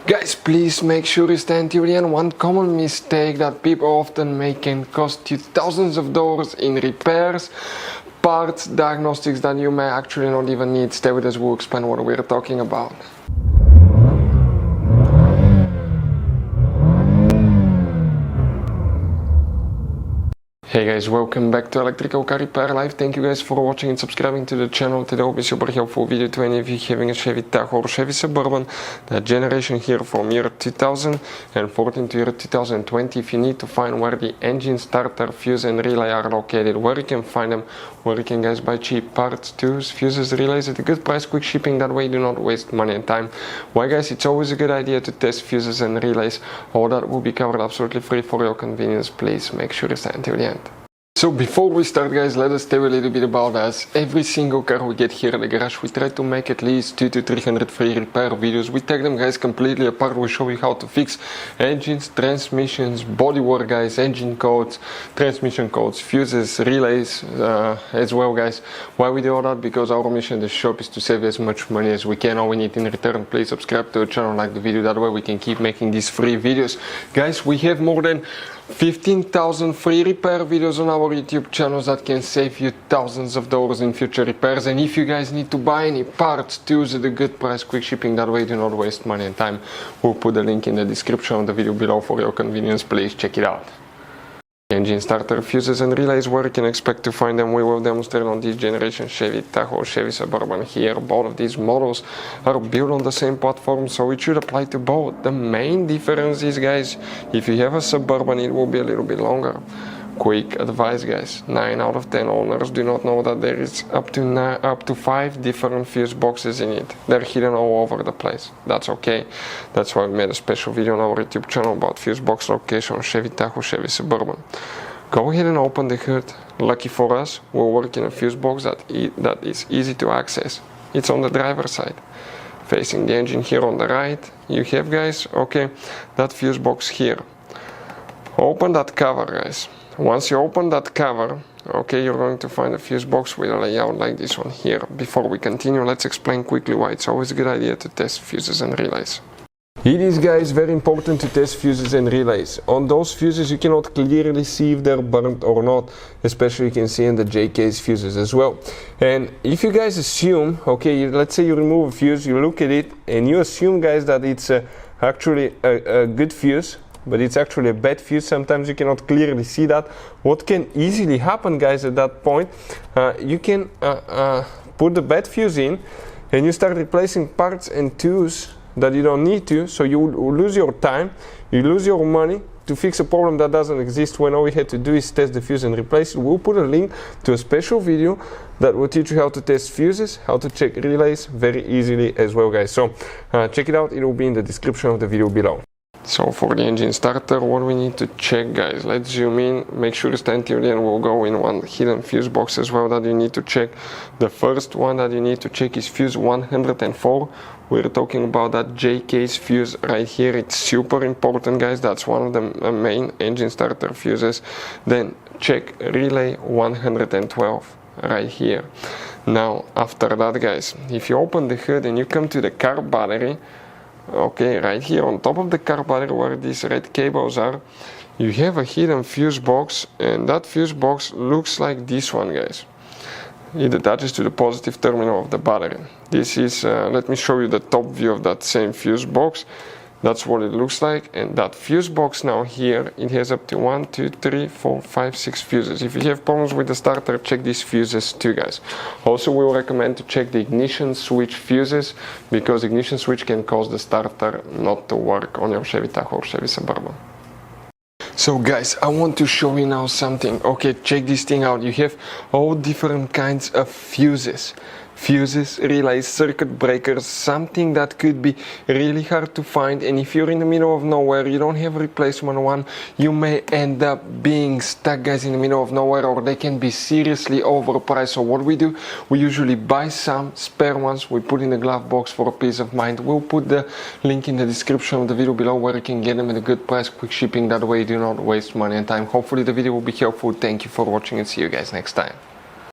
Guys, please make sure you stand till the end. One common mistake that people often make can cost you thousands of dollars in repairs, parts, diagnostics that you may actually not even need. Stay with us, we'll explain what we're talking about. Hey guys, welcome back to Electrical Car Repair Live. Thank you guys for watching and subscribing to the channel. Today will be a super helpful video to any of you having a Chevy Tahoe or Chevy Suburban, that generation here from year 2014 to year 2020. If you need to find where the engine, starter, fuse and relay are located, where you can find them, where you can guys buy cheap parts, tools, fuses, relays at a good price, quick shipping, that way you do not waste money and time. Why guys, it's always a good idea to test fuses and relays. All that will be covered absolutely free for your convenience. Please make sure you stay until the end. So before we start guys, let us tell you a little bit about us. Every single car we get here at the garage, we try to make at least 200 to 300 free repair videos. We take them guys completely apart. We show you how to fix engines, transmissions, bodywork guys, engine codes, transmission codes, fuses, relays as well guys. Why we do all that? Because our mission in the shop is to save as much money as we can. All we need in return, please subscribe to the channel, like the video, that way we can keep making these free videos. Guys, we have more than 15,000 free repair videos on our YouTube channels that can save you thousands of dollars in future repairs. And if you guys need to buy any parts, tools at a good price, quick shipping, that way do not waste money and time. We'll put the link in the description of the video below for your convenience. Please check it out. Engine, starter, fuses and relays, where you can expect to find them, we will demonstrate on this generation Chevy Tahoe, Chevy Suburban here. Both of these models are built on the same platform, so it should apply to both. The main difference is guys, if you have a Suburban it will be a little bit longer. Quick advice guys, 9 out of 10 owners do not know that there is up to 5 different fuse boxes in it. They're hidden all over the place. That's okay. That's why we made a special video on our YouTube channel about fuse box location, Chevy Tahoe, Chevy Suburban. Go ahead and open the hood. Lucky for us, we'll work in a fuse box that is easy to access. It's on the driver's side. Facing the engine here on the right, you have guys, okay, that fuse box here. Open that cover guys. Once you open that cover, okay, you're going to find a fuse box with a layout like this one here. Before we continue, let's explain quickly why it's always a good idea to test fuses and relays. It is guys very important to test fuses and relays. On those fuses you cannot clearly see if they're burnt or not, especially you can see in the J-case fuses as well. And if you guys assume, okay, let's say you remove a fuse, you look at it and you assume guys that it's actually a good fuse, but it's actually a bad fuse, sometimes you cannot clearly see that. What can easily happen guys at that point, you can put the bad fuse in and you start replacing parts and tools that you don't need to, so you lose your time, you lose your money to fix a problem that doesn't exist, when all we had to do is test the fuse and replace it. We'll put a link to a special video that will teach you how to test fuses, how to check relays very easily as well guys. So check it out, it will be in the description of the video below. So for the engine starter, what we need to check guys, let's zoom in, make sure you stand till the end. We'll go in one hidden fuse box as well that you need to check. The first one that you need to check is fuse 104. We're talking about that J-case fuse right here. It's super important guys, that's one of the main engine starter fuses. Then check relay 112 right here. Now after that guys, if you open the hood and you come to the car battery, okay, right here on top of the car battery where these red cables are, you have a hidden fuse box, and that fuse box looks like this one guys. It attaches to the positive terminal of the battery. This is, let me show you the top view of that same fuse box. That's what it looks like, and that fuse box now here, it has up to 1, 2, 3, 4, 5, 6 fuses. If you have problems with the starter, check these fuses too guys. Also we will recommend to check the ignition switch fuses, because ignition switch can cause the starter not to work on your Chevy Tahoe or Chevy Suburban. So guys, I want to show you now something. Okay, check this thing out. You have all different kinds of fuses. Fuses, relays, circuit breakers, something that could be really hard to find, and if you're in the middle of nowhere, you don't have a replacement one, you may end up being stuck guys in the middle of nowhere, or they can be seriously overpriced. So what we do, we usually buy some spare ones, we put in the glove box for a peace of mind. We'll put the link in the description of the video below where you can get them at a good price, quick shipping, that way you do not waste money and time. Hopefully the video will be helpful. Thank you for watching and see you guys next time.